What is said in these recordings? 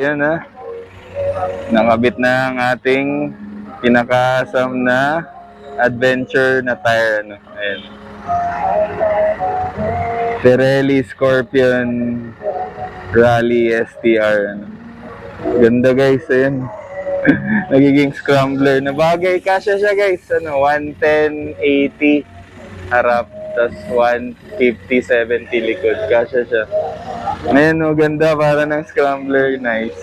Yan na. Nakabit na ang ating pinakaasam na adventure na tire. Ano. Ayan. Pirelli Scorpion Rally STR. Ano. Ganda guys. Ayan. Nagiging scrambler na bagay. Kasya siya guys. Ano, 110/80 harap. Tapos 150/70 likod. Kasya siya. Ayan o, ganda. Para ng scrambler. Nice.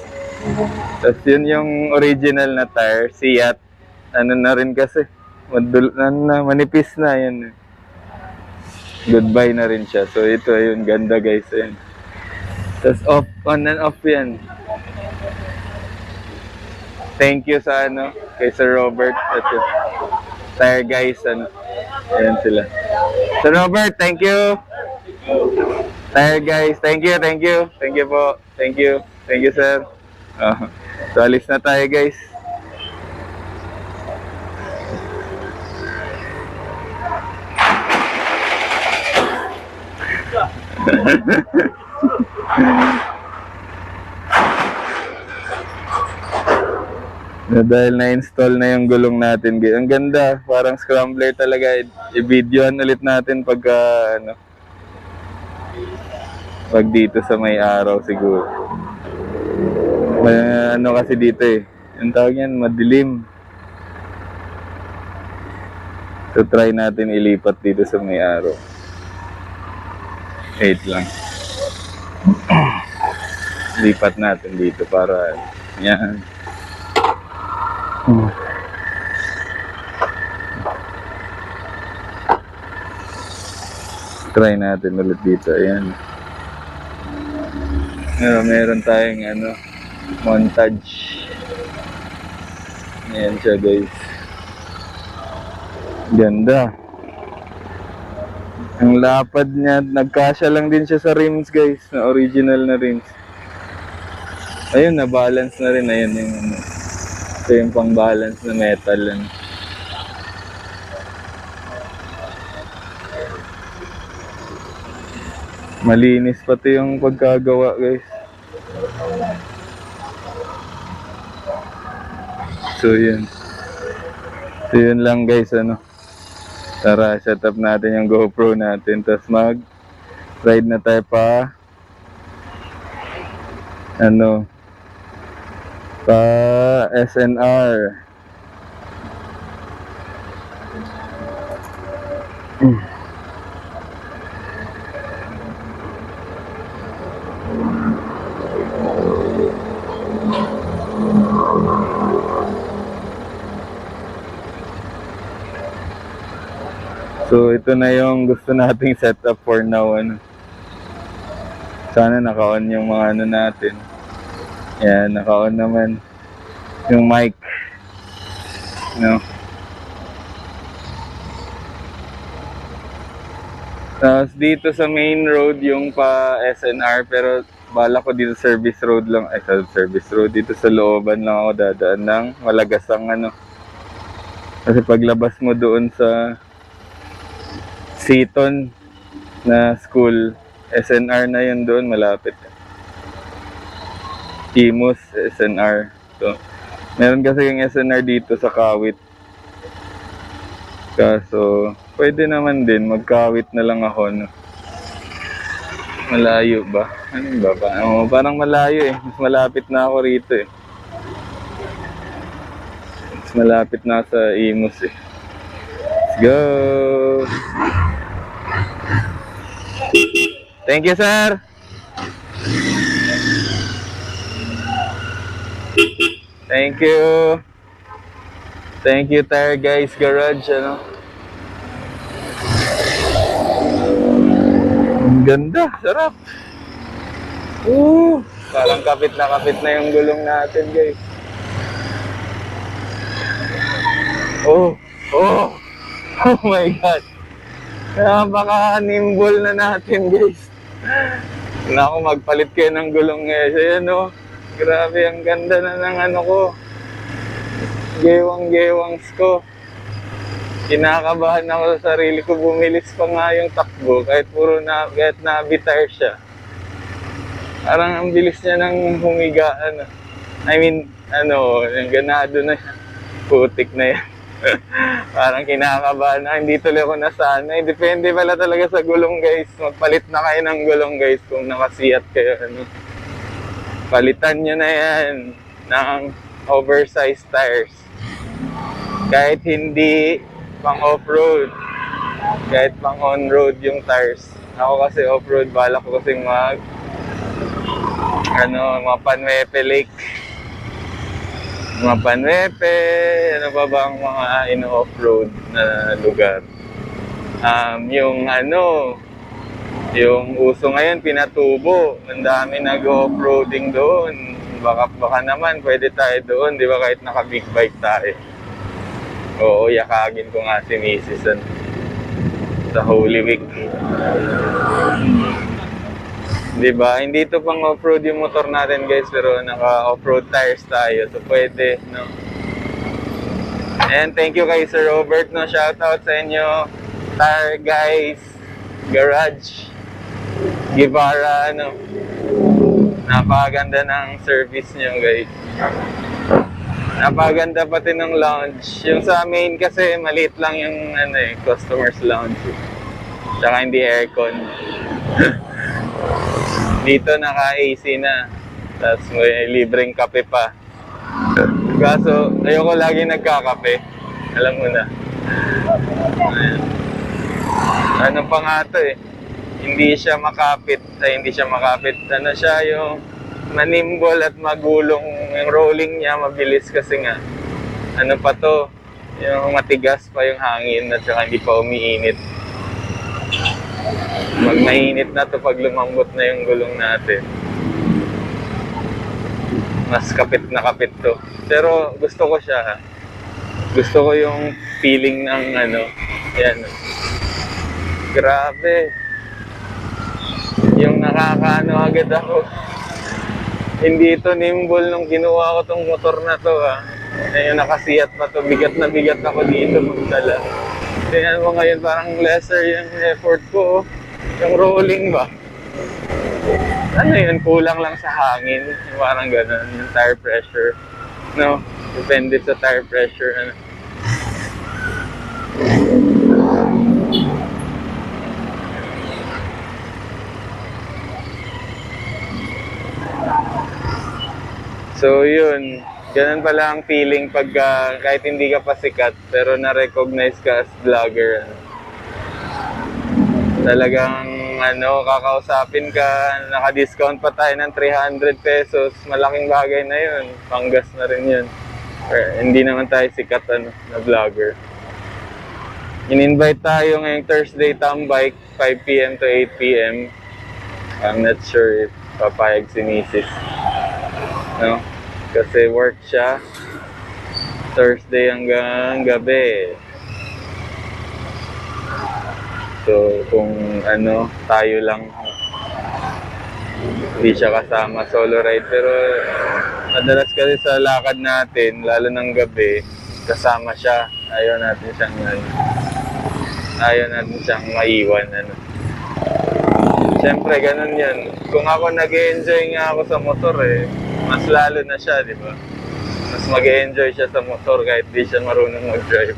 Tapos yun yung original na tire. Seat. Ano na rin kasi. Manipis na. Yan. Goodbye na rin siya. So ito, yun. Ganda guys. Ayan. Tapos off, on and off yan. Thank you sa ano, kay Sir Robert at yun. Tire guys, ano. Ayan sila. Sir Robert, thank you. Tire guys, thank you, thank you. Thank you po. Thank you. Thank you, sir. So alis na tayo guys. Dahil na-install na yung gulong natin. Ang ganda, parang scrambler talaga. I-videoan ulit natin pagka ano, pag dito sa may araw siguro. May ano kasi dito eh. Yung tawag yan, madilim. So try natin ilipat dito sa may araw. 8 lang. Lipat natin dito para yan. Try natin ulit dito. Ayan. Meron tayong ano, montage. Ayan siya guys. Ganda. Ang lapad niya, nagkasya lang din siya sa rims guys, na original na rims. Ayun, na-balance na rin. Ayan yung ano. Ito yung pang-balance na metal. Ano. Malinis pati yung pagkagawa guys. So yun. So yun lang guys, ano. Tara, set up natin yung GoPro natin. Tapos mag-ride na tayo pa. Ano. Pa SNR. So ito na yung gusto nating setup for now. Ano. Sana naka-on yung mga ano natin. Yan, naka-on naman yung mic. No. Tapos dito sa main road yung pa SNR, pero bala ko dito service road lang. Ay, sa service road. Dito sa looban lang ako dadaan ng Malagasang ano. Kasi paglabas mo doon sa Seaton na school, SNR na yun doon, malapit. Imus, SNR. So, meron kasi yung SNR dito sa Kawit. Kaso, pwede naman din, magkawit na lang ako. No? Malayo ba? Ano ba? Parang malayo eh. Mas malapit na ako rito eh. Mas malapit na sa Imus eh. Let's go! Thank you, sir! Thank you! Thank you, Tire Guys Garage, ano? Ang ganda, sarap! Parang kapit na yung gulong natin, guys. Oh my God! Napaka-nimble na natin, guys. Naku, magpalit kayo ng gulong ngayon. Ayan, oh. Grabe, ang ganda na ng ano ko. Gewang-gewangs ko. Kinakabahan ako sa sarili ko. Bumilis pa nga yung takbo kahit nabitar siya. Parang ang bilis niya nang humiga, ano. I mean, ano, yung ganado na siya. Putik na yan. Parang kinakabahan na, hindi tuloy ako nasanay. Depende pala talaga sa gulong guys. Magpalit na kayo ng gulong guys kung nakasiyat kayo. Ano. Palitan nyo na yan ng oversized tires. Kahit hindi pang off-road, kahit pang on-road yung tires. Ako kasi off-road, balak ko kasi mga Panwepe Lake. Mga Panwepe, ano pa ba ang mga ino-off-road na lugar. Yung uso ngayon, Pinatubo. Ang dami nag-off-roading doon. Baka naman, pwede tayo doon, di ba, kahit naka-big bike tayo. Oo, yakagin ko nga si Mrs. Sa Holy Week. Di ba? Hindi ito pang off-road yung motor natin guys, pero naka-off-road tires tayo. So pwede, no? And thank you kay Sir Robert, no? Shoutout sa inyo. Tire Guys Garage Guevara, ano? Napakaganda ng service nyo guys. Napakaganda pati ng lounge. Yung sa main kasi maliit lang yung customer's lounge. Tsaka hindi aircon. Dito naka-AC na. Tapos may libreng kape pa. Kaso ayoko lagi nagkakape. Alam mo na. Ayan. Ano pa nga to eh. Hindi siya makapit. Ano siya yung manimbol at magulong. Yung rolling niya mabilis kasi nga. Ano pa to? Yung matigas pa yung hangin at saka hindi pa umiinit. Mainit na to pag lumambot na yung gulong natin. Mas kapit na kapit to. Pero gusto ko siya. Gusto ko yung feeling ng yan. Grabe. Yung nakakaano agad ako. Hindi ito nimble nung kinuha ko tong motor na to Yung nakasiyat pa to. Bigat na bigat ako dito magdala. Tingnan mo ngayon parang lesser yung effort ko. Yung rolling ba? Ano yun? Kulang lang sa hangin. Parang ganun. Yung tire pressure. No? Depende sa tire pressure. So yun. Ganun pala ang feeling pag kahit hindi ka pa sikat pero na-recognize ka as vlogger. Talagang kakausapin ka, naka-discount pa tayo ng 300 pesos. Malaking bagay na yun. Panggas na rin yun. Hindi naman tayo sikat na vlogger. In-invite tayo ngayong Thursday tambike, 5 PM to 8 PM. I'm not sure if papayag si Mrs. No? Kasi work siya Thursday hanggang gabi. So, kung tayo lang, hindi siya kasama, solo ride. Pero, madalas kasi sa lakad natin, lalo ng gabi, kasama siya. Ayaw natin siyang maiwan. Siyempre, ganun yan. Kung ako nag-enjoy nga ako sa motor mas lalo na siya, di ba? Mas mag-enjoy siya sa motor kahit di siya marunong mag-drive.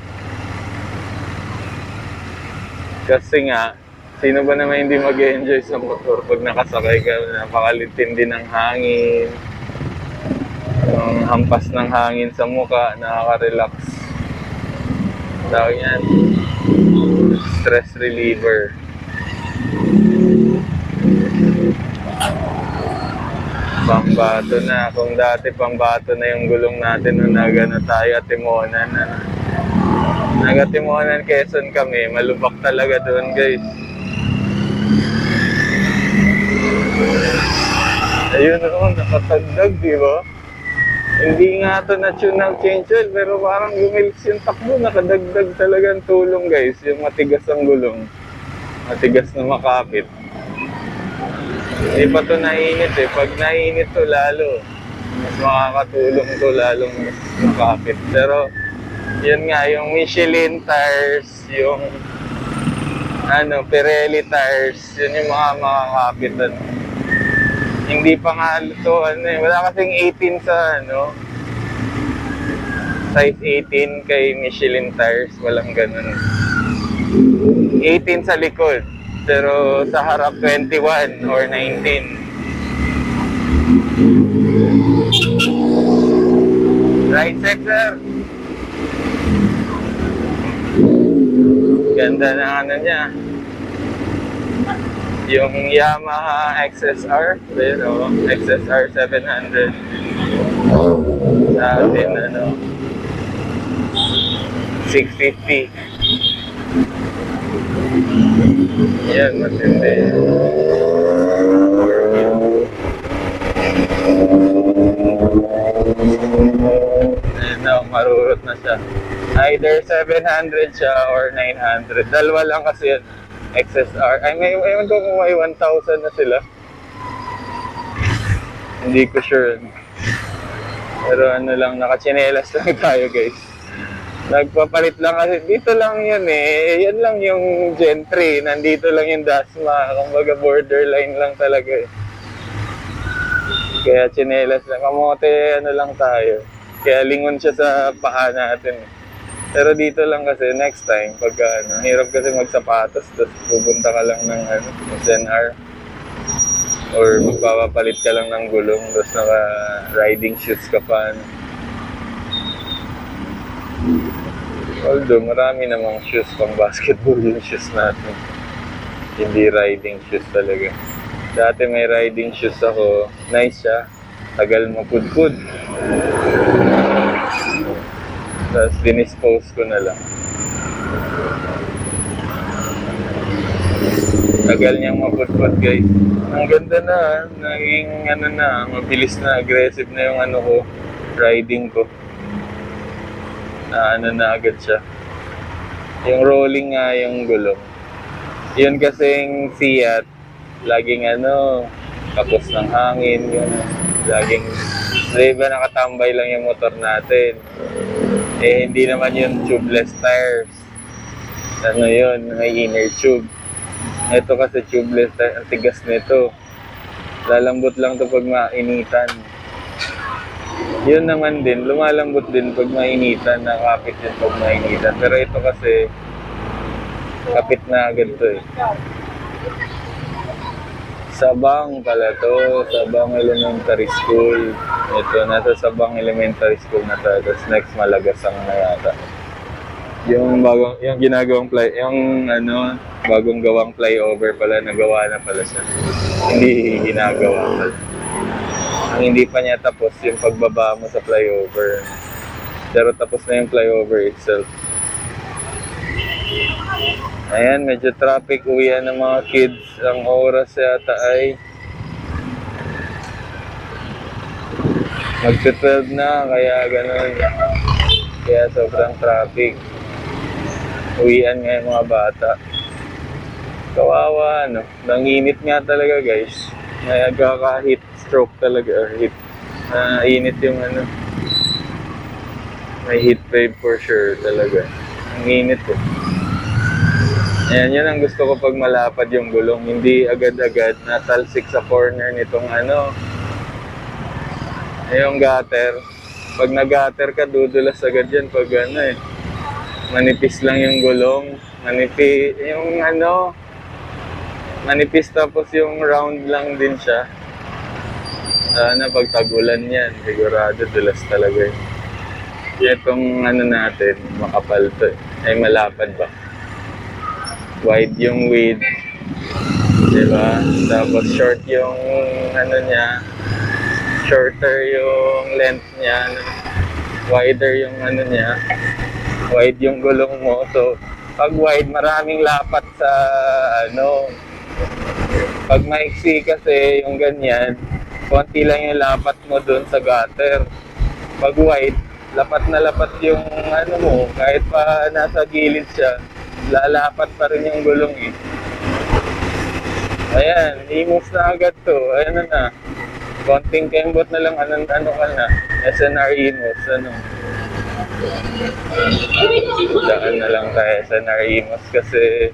Kasi nga, sino ba naman hindi mag-enjoy sa motor pag nakasakay ka, napakalitindi ng hangin, yung hampas ng hangin sa mukha, nakaka-relax. Tawag yan, stress reliever. Pambato na. Kung dati pambato na yung gulong natin nung tayo Atimonan. Nag-Atimonan, Quezon kami. Malubak talaga doon guys. Ayun nakatagdag, di ba? Hindi nga ito na-tune ng change oil, pero parang gumilis yung takbo. Nakadagdag talagang tulong guys. Yung matigas ang gulong. Matigas na makapit. Hindi pa ito nainit Pag nainit to lalo, mas makakatulong to lalong mas makapit. Pero, yun nga, yung Michelin tires, yung Pirelli tires, yun yung mga makakapit. Hindi pa nga ito, ano eh. Wala kasing 18 sa, ano, size 18 kay Michelin tires. Walang ganun. 18 sa likod. Pero sa harap 21 or 19. Right sector. Ganda na ano niya. Yung Yamaha XSR, pero XSR 700. Sa atin, ano, 650. Yan, matindi. Ayun na, marurot na siya. Either 700 siya or 900. Dalawa lang kasi yun. XSR. Ay, may ewan ko kung may 1,000 na sila. Hindi ko sure. Pero ano lang, nakachinelas lang tayo, guys. Nagpapalit lang kasi. Dito lang yun eh. Yan lang yung Gen 3. Nandito lang yung Dasma. Kumbaga borderline lang talaga eh. Kaya chinelas lang. Kamote, ano lang tayo. Kaya lingon siya sa paa natin eh. Pero dito lang kasi next time, pagka ano, hirap kasi magsapatos, tapos pupunta ka lang ng ano, ZenR. Or magpapapalit ka lang ng gulong, tapos naka-riding shoes ka pa. Ano. Although marami namang shoes pang basketball yung shoes natin. Hindi riding shoes talaga. Dati may riding shoes ako, nice siya. Tagal mapudpud. Tapos dinispose ko na lang. Tagal niyang mapudpud, guys. Ang ganda na, naging ano na, mabilis na, aggressive na yung ano ko, riding ko. Na ano na agad siya. Yung rolling nga yung gulong. Yun kasing Fiat, laging ano, kapos ng hangin, yun. Laging, di ba nakatambay lang yung motor natin. Eh, hindi naman yung tubeless tires. Ano yun, may inner tube. Ito kasi tubeless tires, ang tigas nito. Lalambot lang to pag mainitan. Yun naman din, lumalambot din pag mainitan, nakapit din pag mainitan. Pero ito kasi, kapit na agad to eh. Sabang pala to, Sabang Elementary School. Ito, nasa Sabang Elementary School na to. Tapos next, Malagasang na yata. Yung bagong, yung ginagawang yung ano, bagong gawang flyover pala, nagawa na pala siya. Hindi ginagawa pala. Ang hindi pa niya tapos yung pagbaba mo sa flyover. Pero tapos na yung flyover itself. Ayan, medyo traffic, uwian ng mga kids. Ang oras yata ay mag-12 na, kaya ganun. Kaya sobrang traffic. Uwian nga yung mga bata. Kawawa, no? Nanginit nga talaga, guys. May agaka-heat stroke talaga, heat. Init yung ano. May heat wave for sure talaga. Ang init eh. Ayan, yan ang gusto ko pag malapad yung gulong. Hindi agad-agad natalsik sa corner nitong ano. Yung gutter. Pag nag-gutter ka, dudulas agad yan pag ano eh. Manipis lang yung gulong. Manipis, yung ano, manipis tapos yung round lang din siya. Sana pag tagulan yan, sigurado dulas talaga yun. Itong ano natin, makapal to eh. Ay malapad ba? Wide yung width, diba? Tapos short yung ano niya, shorter yung length niya, wider yung ano niya, wide yung gulong mo. So pag wide, maraming lapat sa ano. Pag maiksi kasi yung ganyan, konti lang yung lapat mo dun sa gutter. Pag wide, lapat na lapat yung ano mo, kahit pa nasa gilid siya, lalapat pa rin yung gulong eh. Ayan, i-move na agad to. Ayan na. Konting kembot na lang, ano ka na. SNR e-moves, ano. Daan na lang tayo SNR e-moves kasi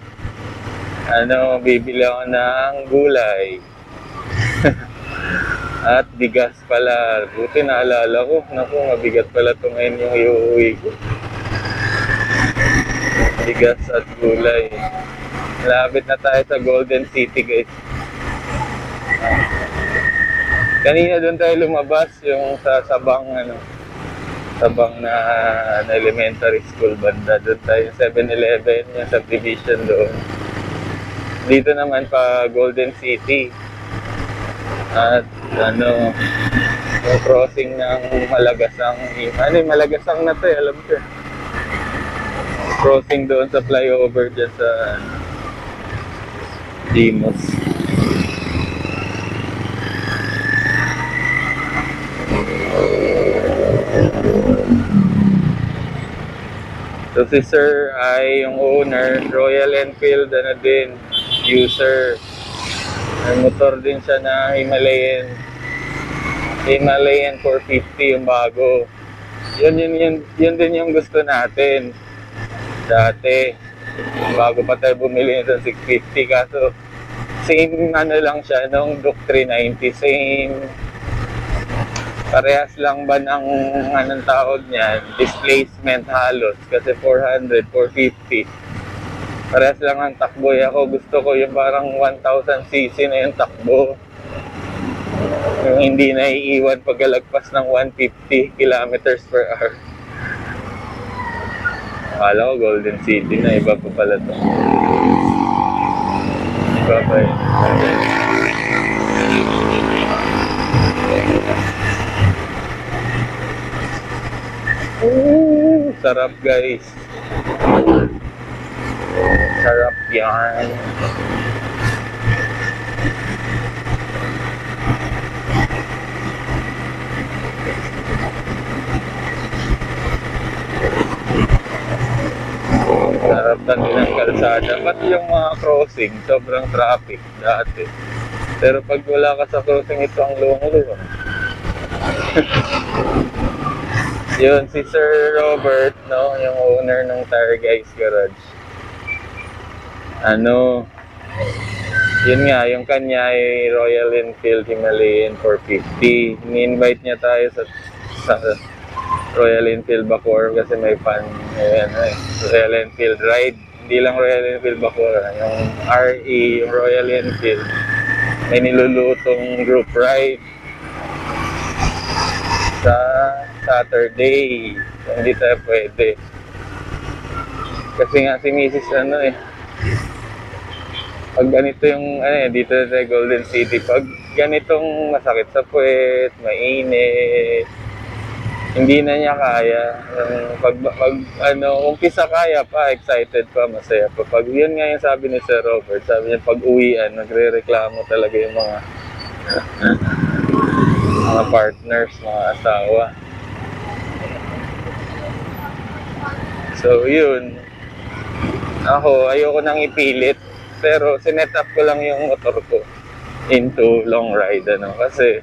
ano, bibili ako ng gulay. At bigas pala. Buti naalala ko. Naku, mabigat pala ito ngayon yung iuwi ko. Bigas at gulay. Malapit na tayo sa Golden City, guys. Kanina doon tayo lumabas yung sa Sabang, Sabang na elementary school banda. Doon tayo 7-Eleven, yung subdivision doon. Dito naman pa Golden City. At yung crossing ng Malagasang. Malagasang na to alam ko. Crossing doon sa flyover dyan sa Dimos. So si Sir ay yung owner, Royal Enfield din, user. May motor din siya na Himalayan 450 yung bago. Yun din yung gusto natin. Dati, bago pa tayo bumili nito 650, kaso same lang siya nung Duke 390, same. Parehas lang ba ng anong tawag niyan, displacement halos, kasi 400, 450. Parehas lang ang takbo. Ako gusto ko yung parang 1000cc na yung takbo. Yung hindi naiiwan pagkalagpas ng 150 kilometers per hour. Akala ko Golden City na, iba pa pala to. Iba pa yun. Sarap guys. Sarap yan. Sarap din ng kalsada. Ba't yung mga crossing, sobrang traffic dati. Pero pag wala ka sa crossing, ito ang lungo. Yun, si Sir Robert, yung owner ng Tire Guys Garage. Yun nga, yung kanya ay Royal Enfield Himalayan 450. Ni-invite niya tayo sa Royal Enfield Bacoor kasi may fan. Royal Enfield ride. Hindi lang Royal Enfield Bacoor, yung RE, yung Royal Enfield. May nilulutong group ride sa Saturday. Hindi tayo pwede. Kasi nga si Mrs. pag ganito yung dito sa Golden City, pag ganitong masakit sa puwet, mainit, hindi na niya kaya. Pag umpisa kaya pa, excited pa, masaya pa. Pag yun nga yung sabi ni Sir Robert, sabi niya pag uwian, nagre-reklamo talaga yung mga mga partners, mga asawa. So yun, ako ayoko nang ipilit, pero sinet up ko lang yung motor ko into long ride kasi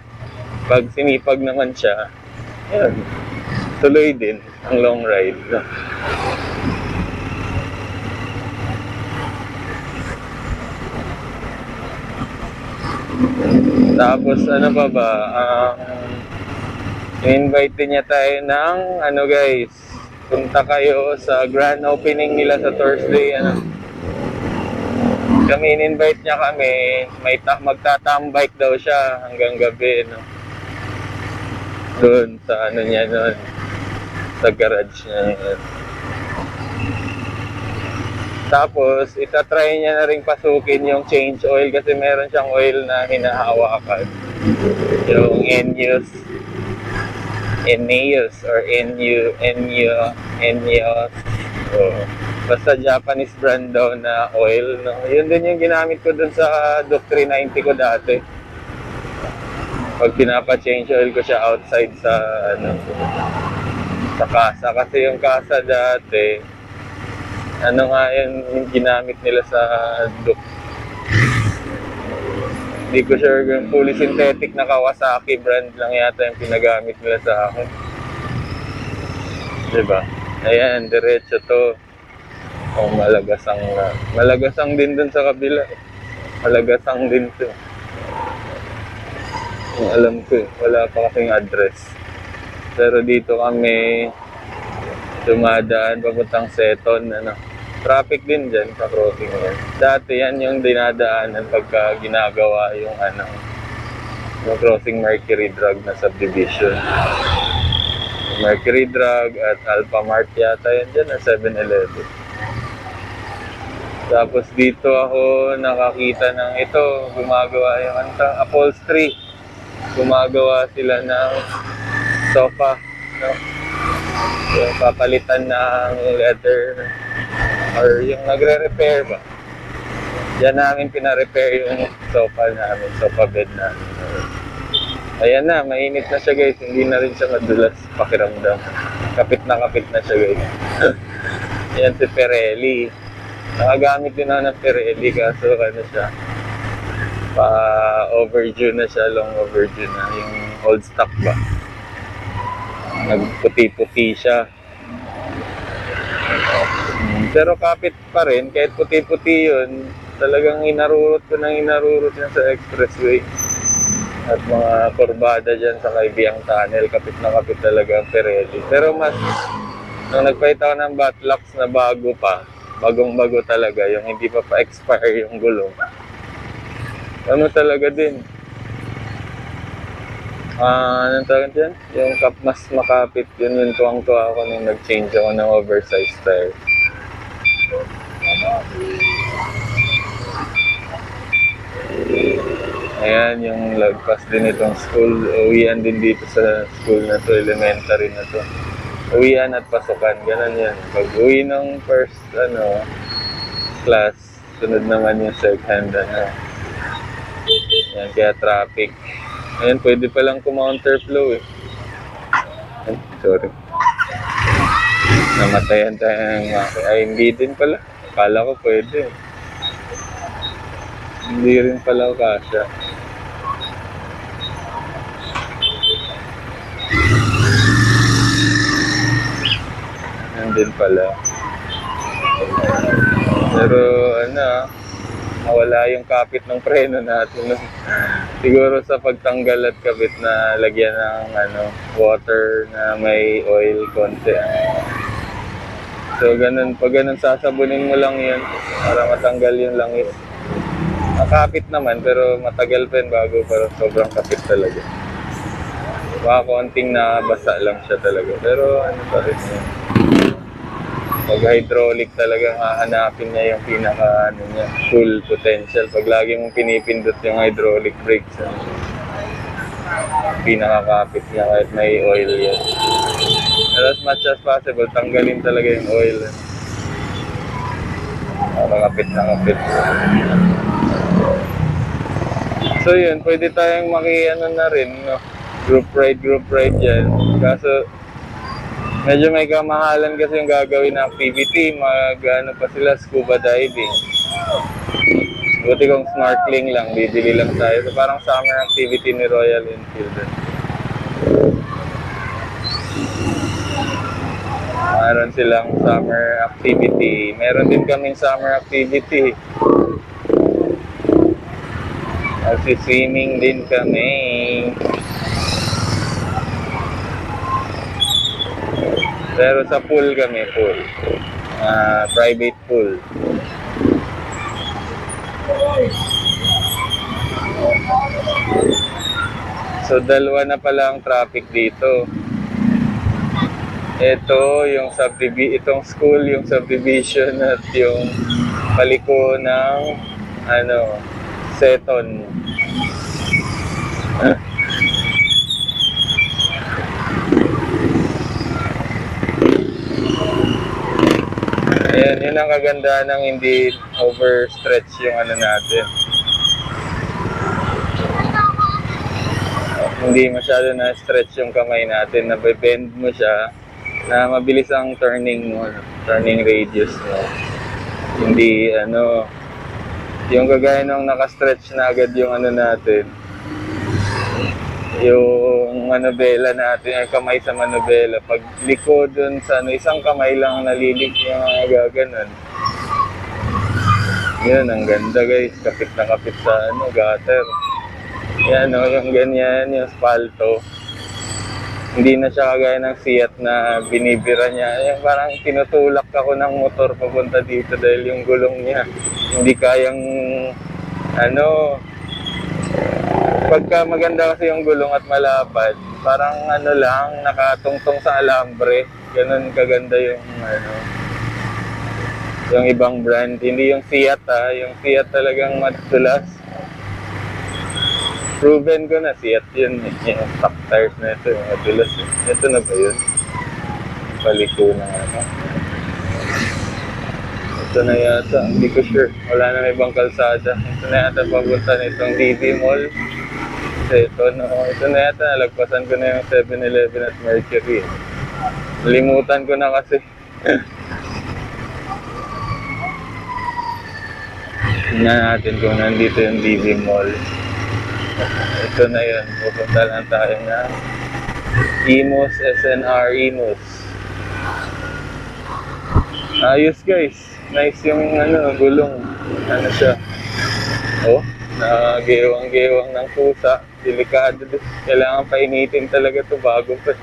pag sinipag naman siya, yun, tuloy din ang long ride. Tapos pa ba, invite niya tayo ng guys, punta kayo sa grand opening nila sa Thursday. Kami in-invite niya kami, magtatambike daw siya hanggang gabi, doon sa niya doon, sa garage niya. Tapos itatry niya na rin pasukin yung change oil kasi meron siyang oil na hinahawakan, yung Eneos or Eneos. Basta Japanese brand daw na oil. Yun din yung ginamit ko dun sa Duke 390 ko dati. Pag pinapa-change oil ko siya outside sa sa kasa. Kasi yung kasa dati, yun yung ginamit nila sa Duke. Hindi ko sure yung fully synthetic na Kawasaki brand lang yata yung pinagamit nila sa akin. Diba? Ayan, diretso to. Malagasang na. Malagasang din dun sa kabila. Malagasang din to. Yung alam ko eh, wala pa kasing address. Pero dito kami dumadaan papuntang Seton, ano. Traffic din dyan sa crossing yan. Dati yan yung dinadaanan pagka ginagawa yung ano, yung crossing Mercury Drug na subdivision. Mercury Drug at Alpha Mart yata yan dyan, na 7-Eleven. Tapos dito ako nakakita ng ito, gumagawa yung upholstery. Gumagawa sila ng sofa, no? Yung papalitan ng leather or yung nagre-repair ba. Diyan namin pina-repair yung sofa namin, sofa bed namin. Ayan na, mainit na siya guys, hindi na rin siya madulas pakiramdam. Kapit na siya guys. Ayan si Pirelli. Nakagamit din ako ng Pirelli kaso ano siya, overdue na siya, long overdue na, yung old stock ba. Nagputi-puti siya. Pero kapit pa rin, kahit puti-puti yun, talagang inarurot ko yan sa expressway. At mga kurbada dyan sa Kaibiyang Tunnel, kapit na kapit talaga ang Pirelli. Pero mas, nung nagpahit ako ng Batlux na bago pa, bagong-bago talaga, yung hindi pa pa-expire yung gulong. Ano talaga din? Anong tawag dyan? Yung mas makapit, yun yung tuwang-tuwa ako nung nag-change ako ng oversized tire. Ayan, yung lagpas din itong school. Uwian din dito sa school na to, elementary na to. Uwian at pasukan, ganun yan. Pag uwi ng first class, sunod naman yung second. Yan, kaya traffic. Ayan, pwede palang counterflow eh. Sorry. Namatayan tayo ng ay, hindi din pala. Akala ko pwede. Hindi rin pala kasya. Yan din pala. Pero nawala yung kapit ng preno natin. Siguro sa pagtanggal at kabit na lagyan ng water na may oil konti. So ganun, pag ganun sasabunin mo lang yan para matanggal yung langis. Nakapit naman pero matagal pa yun bago, pero sobrang kapit talaga. Baka konting nabasa lang siya talaga. Pero pa rin yun. Pag hydraulic talagang hahanapin niya yung pinaka niya, full potential. Pag lagi mong pinipindot yung hydraulic brakes, pinakakapit niya kahit may oil yan. Pero as much as possible, tanggalin talaga yung oil. Kapit na kapit. So yun, pwede tayong na rin, no? Group ride yan. Kaso medyo may kamahalan kasi yung gagawin na activity. Pa sila, scuba diving. Buti kung snorkeling lang, bibili lang tayo. So parang summer activity ni Royal Enfield. Meron silang summer activity. Meron din kaming summer activity. Swimming din kami. Pero sa pool kami, pool. Private pool. So dalawa na pala ang traffic dito. Ito yung itong school, yung subdivision at yung paliko ng Seton. Ayan, yun ang kagandahan ng hindi overstretch yung natin. Hindi masyado na-stretch yung kamay natin, na-bend mo siya, na mabilis ang turning mo, turning radius mo. Hindi, yung kagaya nung naka-stretch na agad yung natin, yung manubela natin, yung kamay sa manubela, pag liko dun sa isang kamay lang nalilig yung gaganon. Yun, ang ganda guys, kapit na kapit sa gutter. Yan o, yung ganyan, yung spalto. Hindi na siya kagaya ng Fiat na binibira niya. Yung parang tinutulak ako ng motor papunta dito dahil yung gulong niya hindi kayang ano, pagka maganda kasi yung gulong at malapad, parang ano lang, nakatungtong sa alambre. Ganun kaganda yung ano, yung ibang brand. Hindi yung Fiat yung Fiat talagang madulas. Proven ko na Fiat yun, yung stock tires na ito, yung madulas. Ito na ba yun? Paliko na ano. Ito na yata, hindi ko sure. Wala na ibang kalsada. Ito na yata papunta nitong DV Mall. Kasi ito, no, ito na yata, nalagpasan ko na yung 7-Eleven at Mercury. Limutan ko na kasi. Tingnan natin kung nandito yung DV Mall. Ito na yun, pupunta lang tayo na Imus, SNR Imus. Ayos guys, nice yung ano, gulong. Ano siya, oh, nagewang-gewang ng pusa. Delikado din, kailangan painitin talaga to bago pa.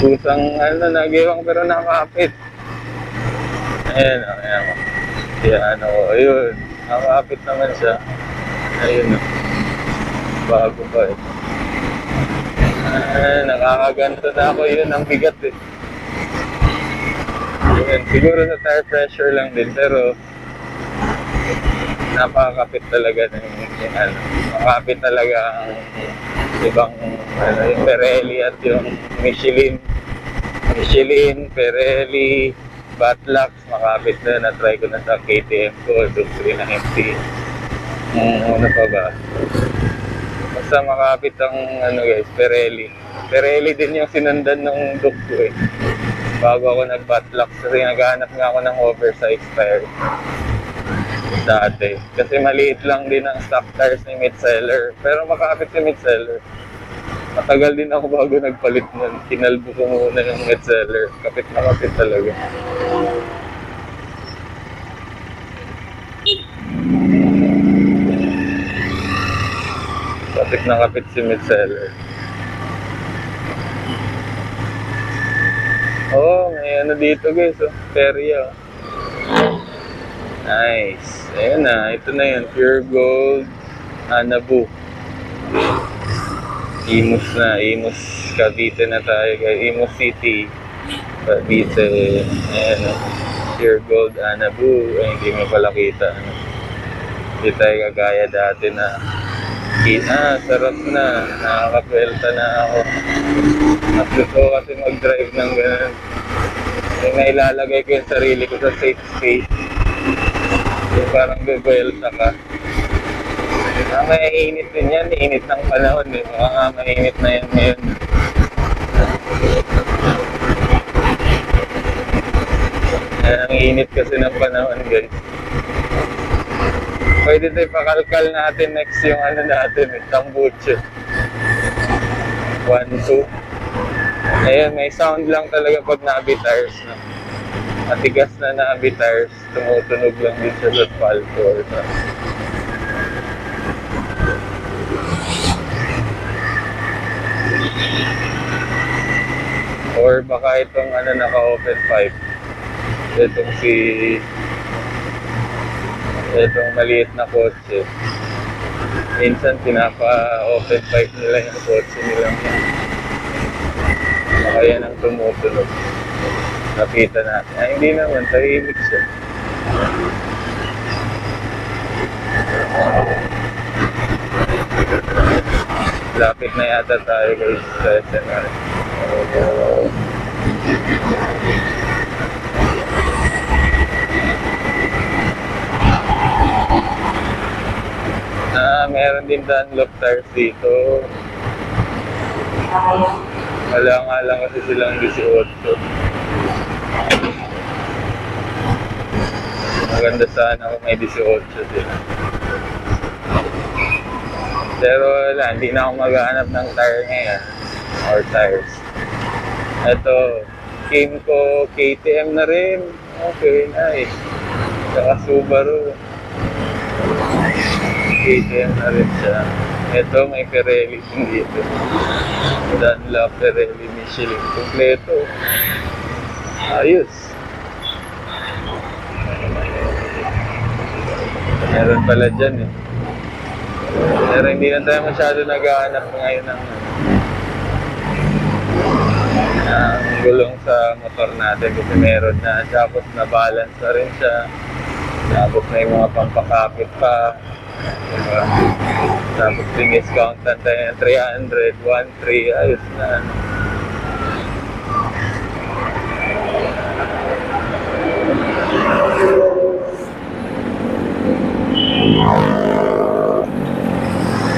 Pusang ano, nagewang pero nakakapit. Ayan o, ayan o. Yan o, ayun, nakakapit naman siya. Ayun o, bago pa eh. Nakakaganto na ako, yun ang bigat eh. Yun, siguro sa tire pressure lang din, pero napakakapit talaga ng ano, makapit talaga ang ibang ano, yung Pirelli at yung Michelin, Pirelli, Batlax, makapit na. Na-try ko na sa KTM ko, Duke na MT. Ano pa ba? Basta makapit ang ano guys, Pirelli din yung sinundan ng Duke ko eh. Bago ako nag-Batlax kasi naghahanap nga ako ng oversized tire dati. Kasi maliit lang din ang stock tires ni Metzeler. Pero makapit si Metzeler. Matagal din ako bago nagpalit nun. Kinalbo ko muna yung Metzeler. Kapit na kapit talaga. Kapit na kapit si Metzeler. Oh, may ano dito guys. Oh. Feria. Nice. Ayan na. Ito na yun. Pure Gold. Anabu. Imus na. Imus. Cavite na tayo guys. Imus City. Cavite. Ayan o. Pure Gold Anabu. Ay, hindi mo pala kita. Hindi tayo kagaya dati na sarap na. Nakakapwelta na ako. Gusto ko kasi mag-drive ng ganun. Yung nailalagay ko yung sarili ko sa safe space. Yung parang bebelta ka. May init din yan. Init ng panahon eh. Baka mainit na yan ngayon. Ang init kasi ng panahon guys. Pwede tayo pakalkal natin next yung ano natin eh. Tambucho. 1-2. Ayan, may sound lang talaga pag na-abi tires na. Matigas na na-abi tires, tumutunog lang din siya sa asfalto. Or baka itong ano naka-open pipe. Itong maliit na kotse. Minsan pinapa-open pipe nila yung kotse nila. Baka yan ang tumutunog. Nakita natin. Ay, hindi naman. Tahimik siya. Lapit na yata tayo guys sa SNR. Meron din Dunlop tires dito. Wala nga lang kasi silang 18. Maganda sana kung may 18 sila. Pero wala, hindi na ako maghahanap ng tire ngayon. Or tires. Ito, Kimco KTM na rin. Okay, nice. Saka Subaru. KTM na rin siya. Ito, may Pirelli din dito. Dunlop, Pirelli, Michelin. Kompleto. Ayos. Meron pala dyan eh. Pero hindi na tayo masyado nag-aanap ngayon ng gulong sa motor natin kasi meron na. Tapos na-balance na rin siya. Tapos na yung mga pampakapit pa. Diba? Tapos discount na tayo 300, 1,300, ayos na.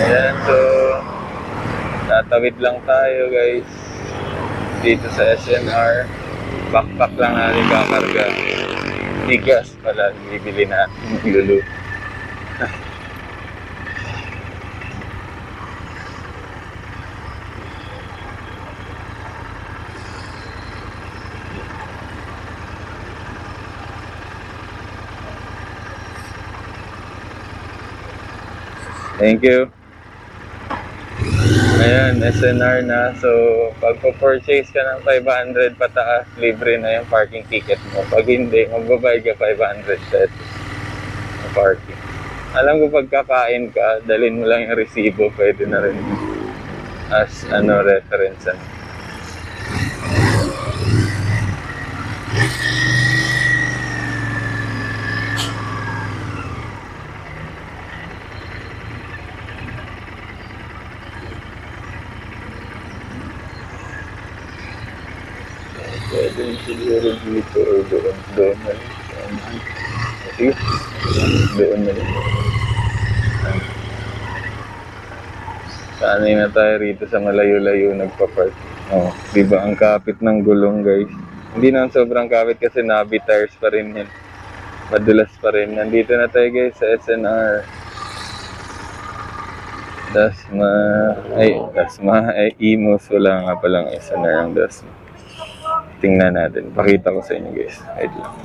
Ayan, so tatawid lang tayo guys dito sa SNR. Backpack lang natin kakarga. Bigas pala, bibili natin lulu. Thank you. Ayan, SNR na. So, pag purchase ka ng 500 pataas, libre na yung parking ticket mo. Pag hindi, magbabayad ka 500 pesos sa parking. Alam ko pagkakain ka, dalhin mo lang yung resibo, pwede na rin as reference. Pwede siguro dito o doon. Doon na rin. Sige. Doon na rin. Sanay na tayo rito sa malayo-layo nagpa-park. Oh, diba ang kapit ng gulong guys? Hindi na sobrang kapit kasi nabi tires pa rin yan. Madulas pa rin. Nandito na tayo guys sa SNR. Dasma. Imus. Wala nga palang SNR ang Dasma. Tingnan natin. Pakita ko sa inyo guys. Wait lang.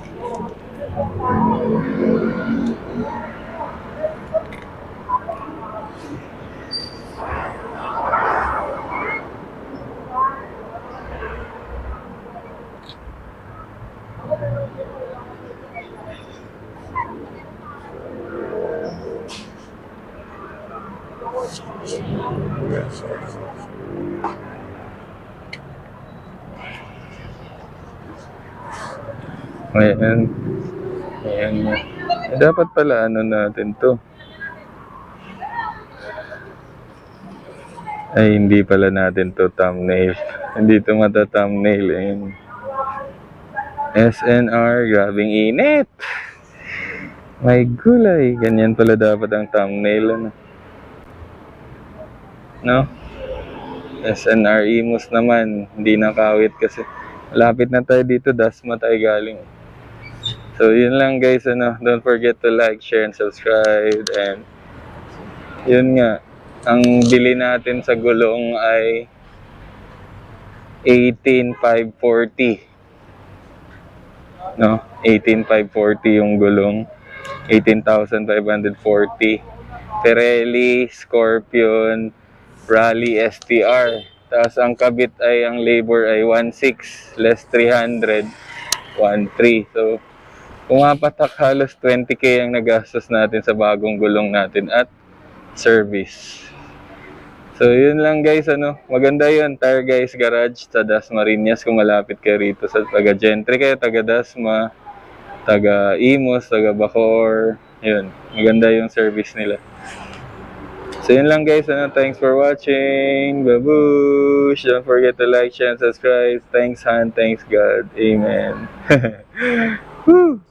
Ayan. Dapat pala natin to. Ay, hindi pala natin to thumbnail. Hindi to mata-thumbnail. Ayan. SNR, grabing init. May gulay. Ganyan pala dapat ang thumbnail. No? SNR Imus naman. Hindi nakawit kasi. Lapit na tayo dito. Dasma tayo galing. So, yun lang guys, don't forget to like, share, and subscribe. And, yun nga, ang bili natin sa gulong ay 18,540. No? 18,540 yung gulong. 18,540. Pirelli, Scorpion, Rally STR. Tapos, ang kabit ay, ang labor ay 1,600, less 300, 1,300. So, pumapatak halos 20k ang nagastos natin sa bagong gulong natin at service. So yun lang guys, maganda yun. Tire Guys Garage sa Dasmariñas kung malapit kayo rito sa taga Gentry kayo, taga Dasma, taga Imus, taga Bacoor. Yun, maganda yung service nila. So yun lang guys, thanks for watching. Babush! Don't forget to like, share, and subscribe. Thanks Han, thanks God. Amen. Woo!